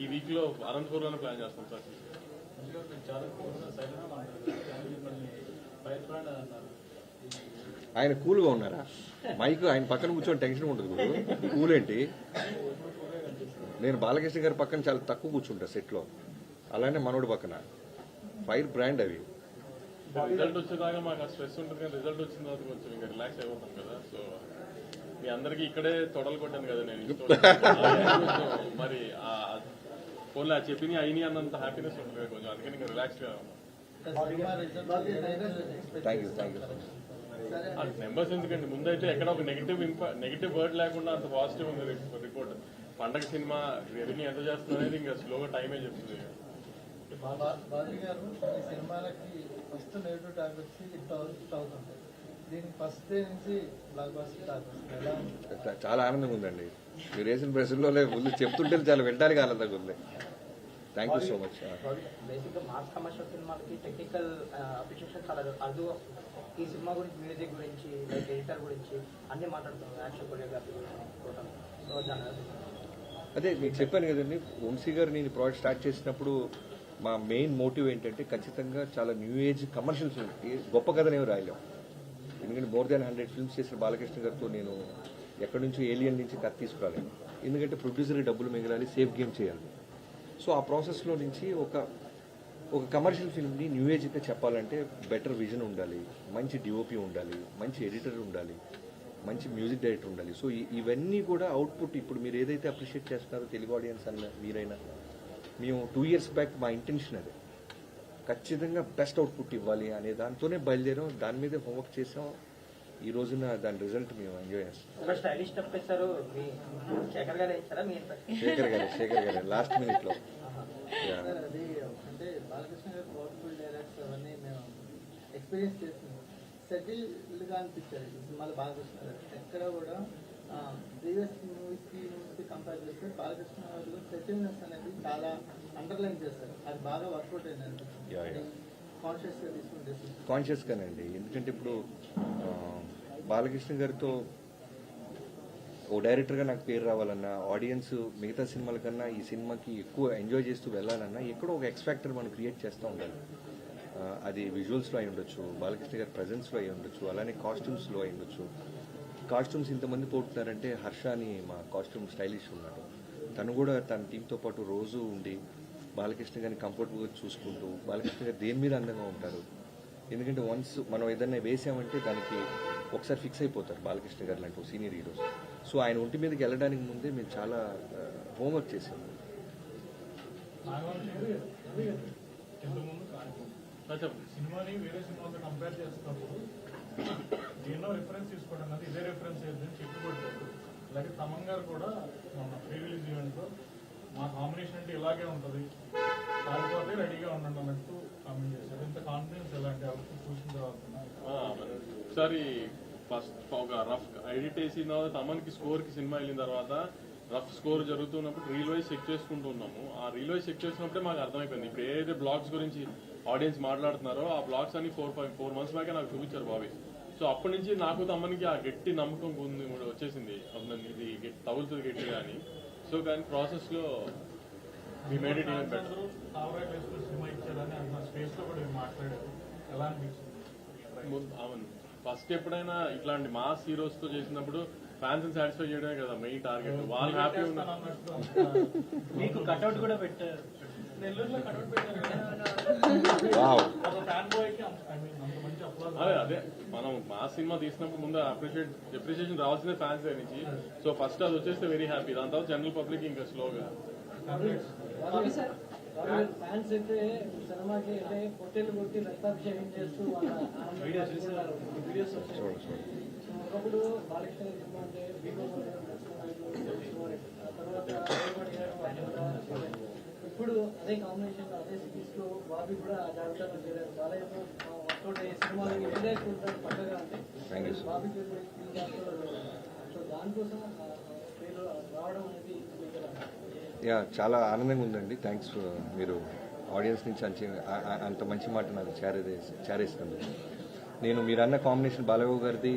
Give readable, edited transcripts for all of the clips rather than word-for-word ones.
ఈ వీక్ లో అనంతపూర్లోనే ప్లాన్ చేస్తాం సార్. ఆయన కూల్గా ఉన్నారా? మైక్ ఆయన పక్కన కూర్చొని టెన్షన్ ఉంటుంది గురు. కూల్ ఏంటి? నేను బాలకృష్ణ గారి పక్కన చాలా తక్కువ కూర్చుంటా సెట్లో, అలానే మనోడి పక్కన. ఫైర్ బ్రాండ్ అవి. రిజల్ట్ వచ్చేదాకా మాకు స్ట్రెస్ ఉంటుంది, కానీ రిజల్ట్ వచ్చిన తర్వాత కొంచెం ఇంకా రిలాక్స్ అయిపోతాం కదా. సో మీ అందరికి ఇక్కడే తొడలు కొట్టాను కదా నేను. మరి ఫోన్లో చెప్పిన అయినాయి అన్నంత హ్యాపీనెస్ ఉంటుంది కదా కొంచెం, అందుకని ఇంకా రిలాక్స్ గా. Thank you so much. Numbers ఎందుకండి, ముందైతే ఎక్కడ ఒక నెగిటివ్ వర్డ్ లేకుండా అంత పాజిటివ్ ఉంది రిపోర్ట్. పండగ సినిమా రెవెన్యూ ఎంత చేస్తుంది అనేది ఇంకా స్లోగా టైమే చెప్తుంది. బాలీ గారు ఈ సినిమాలకి ఫస్ట్ నెగిటివ్ టాక్ వచ్చి హిట్ అవుతుంది, దీనికి ఫస్ట్ డే నుంచి బ్లాక్ బస్టర్ టాక్ వస్తుంది, ఎలా ఉంది? చాలా ఆనందంగా ఉందండి. మీరు వేసిన ప్రశ్నలో ముందు చెప్తుంటే చాలా వినడానికి ఆనందంగా ఉంది. Thank you so much. బేసిక్గా మాస్ కమర్షియల్ సినిమాలకి టెక్నికల్ అప్రిషియేషన్ చాలా అరుదు. ఈ సినిమా గురించి, మ్యూజిక్ గురించి, లైక్ ఎడిటర్ గురించి అన్ని మాట్లాడుతున్నాం, యాక్షన్ కొరియోగ్రఫీ గురించి. సో దాని అదే మీకు చెప్పాను కదండి, వంశీ గారు నేను ప్రాజెక్ట్ స్టార్ట్ చేసినప్పుడు మా మెయిన్ మోటివ్ ఏంటంటే ఖచ్చితంగా చాలా న్యూ ఏజ్ కమర్షియల్ ఫిల్మ్, గొప్ప కథనేవి రాయలేం. ఎందుకంటే మోర్ దాన్ 100 ఫిల్మ్స్ చేసిన బాలకృష్ణ గారితో నేను ఎక్కడి నుంచో ఏలియన్ నుంచి కథ తీసుకురాలేను. ఎందుకంటే ప్రొడ్యూసర్కి డబ్బులు మిగలాలి, సేఫ్ గేమ్ చేయాలి. సో ఆ ప్రాసెస్లో నుంచి ఒక కమర్షియల్ ఫిల్మ్ని న్యూ ఏజ్గా చెప్పాలంటే బెటర్ విజన్ ఉండాలి, మంచి డిఓపి ఉండాలి, మంచి ఎడిటర్ ఉండాలి, మంచి మ్యూజిక్ డైరెక్టర్ ఉండాలి. సో ఇవన్నీ కూడా అవుట్పుట్ ఇప్పుడు మీరు ఏదైతే అప్రిషియేట్ చేస్తున్నారో తెలుగు ఆడియన్స్ అన్న మీరైనా, మేము 2 years బ్యాక్ మా ఇంటెన్షన్ అదే, ఖచ్చితంగా బెస్ట్ అవుట్పుట్ ఇవ్వాలి అనే దాంతోనే బయలుదేరాం. దాని మీదే హోంవర్క్ చేసాం. ఈ రోజున దాని రిజల్ట్ మేము ఎంజాయ్ చేస్తాం. స్టైలిష్ స్టెప్ వేస్తారు శేఖర్ గారే లాస్ట్ మినిట్ లో. అది అంటే బాలకృష్ణ గారు పవర్ఫుల్ డైలాగ్స్ అవన్నీ మేము ఎక్స్పీరియన్స్ చేస్తున్నాం. సెటిల్ గా అనిపించారు ఈ సినిమాలో బాలకృష్ణ గారు. ఎక్కడ కూడా ప్రీవియస్ మూవీస్కి కంపేర్ చేస్తే బాలకృష్ణ గారు సెటిల్నెస్ అనేది చాలా అండర్లైన్ చేస్తారు. అది బాగా వర్కౌట్ అయింది అనిపిస్తుంది. కాన్షియస్గా తీసుకుంటే కాన్షియస్గానండి. ఎందుకంటే ఇప్పుడు బాలకృష్ణ గారితో ఓ డైరెక్టర్గా నాకు పేరు రావాలన్నా, ఆడియన్స్ మిగతా సినిమాల కన్నా ఈ సినిమాకి ఎక్కువ ఎంజాయ్ చేస్తూ వెళ్ళాలన్నా ఎక్కడో ఒక ఎక్స్ఫాక్టర్ మనం క్రియేట్ చేస్తూ ఉండాలి. అది విజువల్స్లో అయి ఉండొచ్చు, బాలకృష్ణ గారి ప్రజెన్స్లో అయి ఉండొచ్చు, అలానే కాస్ట్యూమ్స్లో అయి ఉండొచ్చు. కాస్ట్యూమ్స్ ఇంతమంది పోతున్నారంటే హర్ష అని మా కాస్ట్యూమ్ స్టైలిష్ ఉన్నాడు, తను కూడా తన టీంతో పాటు రోజు ఉండి బాలకృష్ణ గారిని కంఫర్టబుల్గా చూసుకుంటూ, బాలకృష్ణ గారు దేని మీద అందంగా ఉంటారు. ఎందుకంటే వన్స్ మనం ఏదైనా వేసామంటే దానికి ఒకసారి ఫిక్స్ అయిపోతారు బాలకృష్ణ గారు లాంటి సీనియర్ హీరోస్. సో ఆయన ఒంటి మీదకి వెళ్ళడానికి ముందే మేము చాలా హోంవర్క్ చేసాము. సినిమాని వేరే సినిమాతో కంపేర్ చేస్తున్నప్పుడు ఎన్నో రిఫరెన్స్ తీసుకోవడం కదా, ఇదే రిఫరెన్స్ ఏదని చెప్పుకోవట్లేదు. అలాగే తమన్ గారు కూడా మన ప్రీ రిలీజ్ ఈవెంట్లో మా కాంబినేషన్ అంటే ఇలాగే ఉంటుంది, కాకపోతే రెడీగా ఉండండి అన్నట్టు కామెంట్ చేశారు. ఇంత కాన్ఫిడెన్స్ ఎలాంటి అవసరం చూసిన తర్వాత ఒకసారి ఫస్ట్ ఒక రఫ్ ఎడిట్ వేసిన తర్వాత తమన్కి స్కోర్కి సినిమా వెళ్ళిన తర్వాత రఫ్ స్కోర్ జరుగుతున్నప్పుడు రీల్ వైజ్ చెక్ చేసుకుంటూ ఉన్నాము. ఆ రీల్ వైజ్ చెక్ చేసినప్పుడే మాకు అర్థమైపోయింది ఇప్పుడు ఏదైతే బ్లాగ్స్ గురించి ఆడియన్స్ మాట్లాడుతున్నారో ఆ బ్లాగ్స్ అన్ని 4 months బ్యాకే నాకు చూపించారు బాబీ. సో అప్పటి నుంచి నాకు తమ్మనికి ఆ గట్టి నమ్మకం వచ్చేసింది, ఇది తగులుతుంది గట్టిగా అని. సో దాని ప్రాసెస్ లో సినిమా ఇచ్చారని అంత స్పేస్ లో కూడా మాట్లాడారు, ఎలా అనిపించింది? అవును, ఫస్ట్ ఎప్పుడైనా ఇట్లాంటి మాస్ హీరోస్ తో చేసినప్పుడు ఫ్యాన్స్ సాటిస్ఫై చేయడమే కదా మెయిన్ టార్గెట్. వాళ్ళు హ్యాపీ ఉన్నారు. మీకు కట్అవుట్ కూడా పెట్టారు, నెల్లూరులో కట్అవుట్ పెట్టారు. అదే మనం మా సినిమా తీసినప్పుడు ముందు అప్రిషియేషన్ రావాల్సిందే ఫ్యాన్స్ దగ్గర నుంచి. సో ఫస్ట్ అది వచ్చేస్తే వెరీ హ్యాపీ, దాని తర్వాత జనరల్ పబ్లిక్ ఇంకా స్లోగా. ఫ్యాన్స్ అయితే సినిమాకి అంటే పొట్టేలు కొట్టి రక్తాభిషేకం చేస్తూ వీడియోస్ వచ్చాయి. ఒకప్పుడు బాలకృష్ణ సినిమా అంటే ఇప్పుడు అదే కాంబినేషన్ అదే సిరీస్ లో బాబీ కూడా జాగ్రత్తగా చేరారు. బాలయ్యతో వర్కౌట్ అయ్యే సినిమాలు ఏదైతే ఉంటారు పక్కగా అంటే బాబీ సో దానికోసం పేరు రావడం అనేది చాలా ఆనందంగా ఉందండి. థ్యాంక్స్, మీరు ఆడియన్స్ నుంచి అంత మంచి మాట నాకు చేరేసినందుకు. నేను మీరన్న కాంబినేషన్ బాలయ్య గారిది,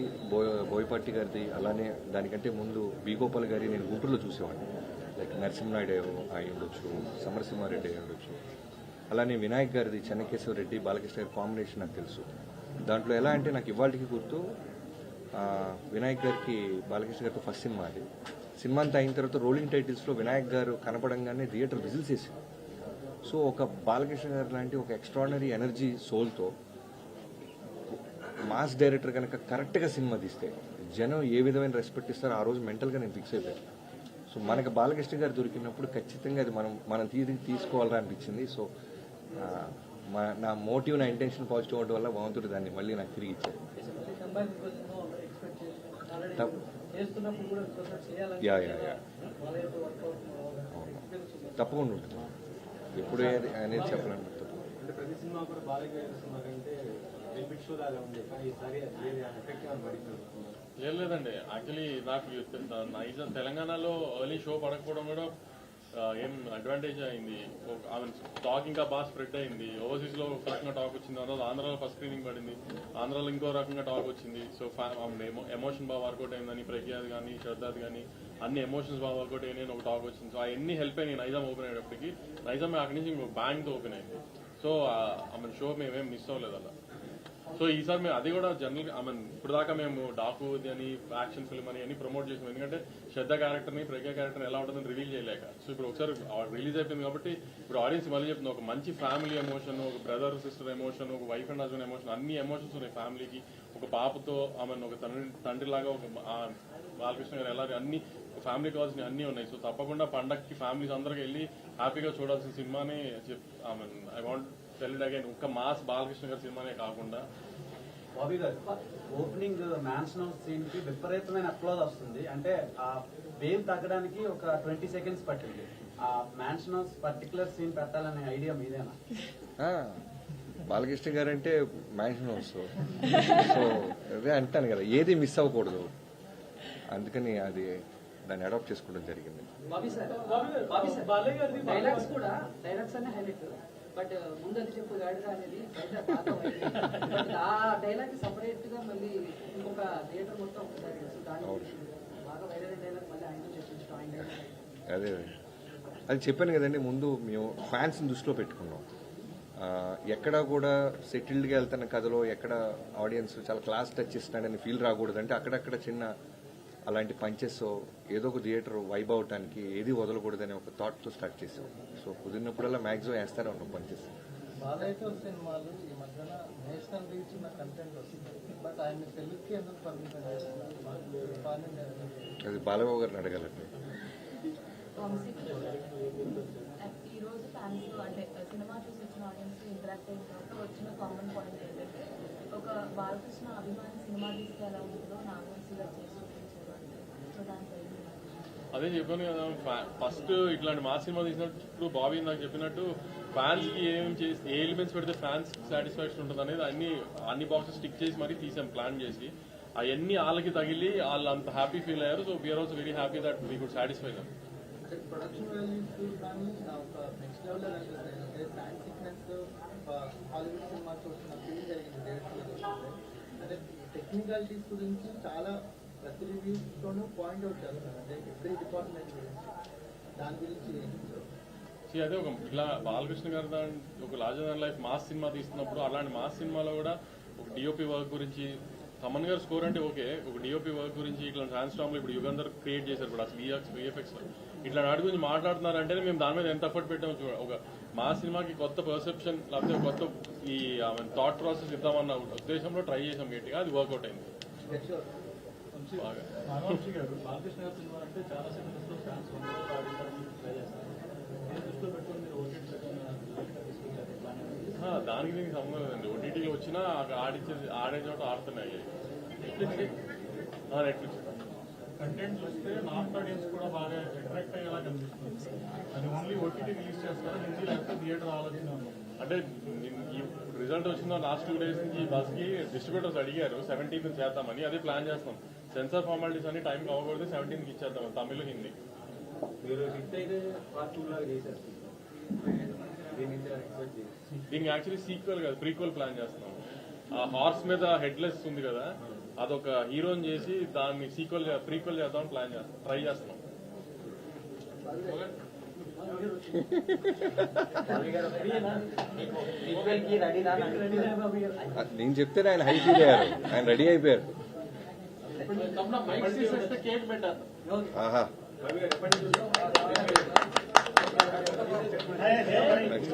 బోయపాటి గారిది, అలానే దానికంటే ముందు బి గోపాల్ గారి నేను గుంటూరులో చూసేవాడిని. లైక్ నరసింహనాయుడు అయి ఉండొచ్చు, సమరసింహారెడ్డి అయి ఉండొచ్చు. అలానే వినాయక్ గారిది చెన్నకేశవ రెడ్డి బాలకృష్ణ గారి కాంబినేషన్ నాకు తెలుసు. దాంట్లో ఎలా అంటే నాకు ఇవాళకి గుర్తు వినాయక్ గారికి బాలకృష్ణ గారితో ఫస్ట్ సినిమా అది. సినిమా అంతా అయిన తర్వాత రోలింగ్ టైటిల్స్లో వినాయక్ గారు కనపడంగానే థియేటర్ విజిల్స్ వేసింది. సో ఒక బాలకృష్ణ గారు లాంటి ఒక ఎక్స్ట్రాడినరీ ఎనర్జీ సోల్తో మాస్ డైరెక్టర్ కనుక కరెక్ట్గా సినిమా తీస్తే జనం ఏ విధమైన రెస్పెక్ట్ ఇస్తారో ఆ రోజు మెంటల్గా నేను ఫిక్స్ అయిపోయాను. సో మనకు బాలకృష్ణ గారు దొరికినప్పుడు ఖచ్చితంగా అది మనం తీసుకోవాలని అనిపించింది. సో నా మోటివ్, నా ఇంటెన్షన్ పాజిటివ్ అవడం వల్ల భగవంతుడు దాన్ని మళ్ళీ నాకు తిరిగి ఇచ్చారు. యా తప్పకుండా ఉంటుంది. ఎప్పుడు అనేది చెప్పలేను. అంటే ప్రతి సినిమా కూడా బాగా చేస్తున్నారంటే బెనిఫిట్ షో లాగా ఉంది, కానీ ఈసారి ఎఫెక్టివ్ అని పడుతుంది. లేదండి, యాక్చువల్లీ నాకు తెలంగాణలో ఎర్లీ షో పడకపోవడం కూడా ఏం అడ్వాంటేజ్ అయింది. టాక్ ఇంకా బాగా స్ప్రెడ్ అయింది. ఓవర్సీస్ లో ఒక రకంగా టాక్ వచ్చింది, ఆంధ్రాలో ఫస్ట్ స్క్రీనింగ్ పడింది, ఆంధ్రాలో ఇంకో రకంగా టాక్ వచ్చింది. సో ఎమోషన్ బాగా వర్కౌట్ అయిందని ప్రఖ్యాత్ కానీ శ్రద్ధాత్ కానీ అన్ని ఎమోషన్స్ బాగా వర్కౌట్ అయ్యాయని ఒక టాక్ వచ్చింది. సో అవన్నీ హెల్ప్ అయినాయి. నైజాం ఓపెన్ అయ్యేటప్పటికి నైజాం అక్కడి నుంచి ఇంకో బ్యాంక్తో ఓపెన్ అయింది. సో షో మేమేం మిస్ అవ్వలేదు అలా. సో ఈసారి మేము అది కూడా జనరల్ ఇప్పుడు దాకా మేము డాకు అని యాక్షన్ ఫిల్మ్ అని అన్ని ప్రమోట్ చేసాం. ఎందుకంటే శ్రద్ధ క్యారెక్టర్ని ప్రజ్ఞ క్యారెక్టర్ని ఎలా ఉంటుందని రివీల్ చేయలేక. సో ఇప్పుడు ఒకసారి రిలీజ్ అయిపోయింది కాబట్టి ఇప్పుడు ఆడియన్స్ మళ్ళీ చెప్తుంది, ఒక మంచి ఫ్యామిలీ ఎమోషన్, ఒక బ్రదర్ సిస్టర్ ఎమోషన్, ఒక వైఫ్ అండ్ హస్బెండ్ ఎమోషన్, అన్ని ఎమోషన్స్ ఉన్నాయి ఫ్యామిలీకి. ఒక పాపతో ఒక తండ్రిలాగా ఒక బాలకృష్ణ గారు ఎలా అన్ని ఫ్యామిలీ కావాల్సిన అన్ని ఉన్నాయి. సో తప్పకుండా పండగకి ఫ్యామిలీస్ అందరికి వెళ్ళి హ్యాపీగా చూడాల్సిన సినిమాని I want tell it again, ఒక్క మాస్ బాలకృష్ణ గారి సినిమానే కాకుండా. బాబీ గారు ఓపెనింగ్ మ్యాన్షన్ హౌస్ సీన్ కి విపరీతమైన అప్లోజ్ వస్తుంది. అంటే ఆ వేవ్ తగ్గడానికి ఒక 20 seconds పట్టింది. ఆ మ్యాన్షన్ హౌస్ పర్టికులర్ సీన్ పెట్టాలనే ఐడియా మీదేనా? బాలకృష్ణ గారు అంటే మ్యాన్షన్ హౌస్. సో అదే అంటాను కదా, ఏది మిస్ అవ్వకూడదు, అందుకని అది దాన్ని అడాప్ట్ చేసుకోవడం జరిగింది. డైలాగ్స్ కూడా డైలాగ్స్ అనే హైలైట్, బట్ ముందు చెప్పు గాడిరా అనేది ఆ డైలాగ్ సపరేట్ గా మళ్ళీ ఇంకొక థియేటర్ మొత్తం ఒకసారి బాగా వైరల్ డైలాగ్ మళ్ళీ ఆయన చెప్పించడం ఆయన. అదే అది చెప్పాను కదండి, ముందు మేము ఫ్యాన్స్ని దృష్టిలో పెట్టుకున్నాం. ఎక్కడ కూడా సెటిల్డ్గా వెళ్తున్న కథలో ఎక్కడ ఆడియన్స్ చాలా క్లాస్ టచ్ చేస్తున్నాడని ఫీల్ రాకూడదు. అంటే అక్కడక్కడ చిన్న అలాంటి పంచెస్ ఏదో ఒక థియేటర్ వైబ్ అవటానికి ఏది వదలకూడదని ఒక థాట్తో స్టార్ట్ చేసాం. సో కుదిరినప్పుడల్లా మ్యాక్సిమం వేస్తానే ఉన్నాం పంచెస్. బాలయ్య సినిమాలు ఈ మధ్యన నేషనల్ రీచ్ ఉన్న కంటెంట్ వస్తుంది, బట్ ఆయన తెలుగుకి ఎందుకు పర్మిషన్ చేస్తున్నారు? అది బాలబాబు గారిని అడగాలండి. ఈ రోజు ఫ్యాన్స్ అంటే సినిమా చూసి వచ్చిన ఆడియన్స్ ఇంటరాక్ట్ అయిన తర్వాత వచ్చిన కామన్ పాయింట్ ఏంటంటే ఒక బాలకృష్ణ అభిమాని సినిమా తీస్తే ఎలా ఉంటుందో నాగవంశీగా చేసి చూపించారు అంటే. సో దానికి అదే చెప్పాను కదా, ఫస్ట్ ఇట్లాంటి మా సినిమా తీసినప్పుడు బాబీ నాకు చెప్పినట్టు ఫ్యాన్స్ కి ఏ ఎలిమెంట్స్ పెడితే ఫ్యాన్స్ సాటిస్ఫాక్షన్ ఉంటుంది అనేది అన్ని బాక్సెస్ స్టిక్ చేసి మరీ తీసాం ప్లాన్ చేసి. అవన్నీ వాళ్ళకి తగిలి వాళ్ళు అంత హ్యాపీ ఫీల్ అయ్యారు. So we are also very happy that we could satisfy them. Production values కానీ ఒక నెక్స్ట్ లెవెల్లో కనిపిస్తాయి. అంటే సైన్స్ సీక్వెన్స్ హాలీవుడ్ సినిమా చూసిన ఫీల్ జరిగింది డైరెక్టర్. అంటే టెక్నికాలిటీస్ గురించి చాలా ప్రతి రివ్యూస్తోనూ పాయింట్ అవుట్ చేస్తారు, అంటే ఎవ్రీ డిపార్ట్మెంట్ గురించి. దాని గురించి అదే ఒక ఇట్లా బాలకృష్ణ గారు ఒక larger than life mass cinema తీస్తున్నప్పుడు అలాంటి మాస్ సినిమాలో కూడా ఒక డిఓపి వర్క్ గురించి, తమన్ గారు స్కోర్ అంటే ఓకే, ఒక డిఓపి వర్క్ గురించి ఇట్లా ట్రాన్స్ఫార్మ్ లో ఇప్పుడు యుగంధర్ క్రియేట్ చేశారు. ఇప్పుడు అసలు విఎఫ్ఎక్స్ ఇట్లా వాటి గురించి మాట్లాడుతున్నారంటే మేము దాని మీద ఎంత ఎఫర్ట్ పెట్టామో చూడండి. ఒక మా సినిమాకి కొత్త పర్సెప్షన్ లేకపోతే కొత్త ఈ థాట్ ప్రాసెస్ ఇద్దామన్న ఉద్దేశంలో ట్రై చేసాం గట్టిగా, అది వర్కౌట్ అయింది బాగా. నాగవంశీ గారు బాలకృష్ణ గారి సినిమా అంటే చాలా సినిమాస్ లో ఫ్యాన్స్ ట్రై చేస్తారు. దృష్టిలో పెట్టుకుని మీరు దానికి దీనికి సంబంధం లేదండి. ఓటీటీలో వచ్చినా ఆడే చోట ఆడుతున్నాయి. నెట్ఫ్లిక్స్ కంటెంట్ వస్తే నార్త్ ఆడియన్స్ కూడా బాగా అట్రాక్ట్ అయ్యేలా కనిపిస్తుంది. అది ఓన్లీ ఓటీటీ రిలీజ్ చేస్తారా, హిందీ లేకపోతే థియేటర్ ఆలోచన ఉంది? అంటే ఈ రిజల్ట్ వచ్చిన లాస్ట్ 2 days నుంచి బస్ కి డిస్ట్రిబ్యూటర్స్ అడిగారు 17th చేద్దామని, అదే ప్లాన్ చేస్తాం. సెన్సార్ ఫార్మాలిటీస్ అన్ని టైం అవ్వకూడదు, 17th ఇచ్చేద్దాం తమిళ హిందీ. మీరు హిట్ అయితే పార్ట్ 2 లాగా చేసేస్తారు. దీనికి యాక్చువల్లీ సీక్వెల్ కాదు, ప్రీక్వెల్ ప్లాన్ చేస్తున్నాం. ఆ హార్స్ మీద హెడ్లెస్ ఉంది కదా, అదొక హీరోని చేసి దాన్ని ప్రీక్వెల్ చేద్దామని ట్రై చేస్తున్నాం. నేను చెప్తేనే ఆయన హై ఫీల్ అయ్యారు, ఆయన రెడీ అయిపోయారు. ఆహా నెక్స్ట్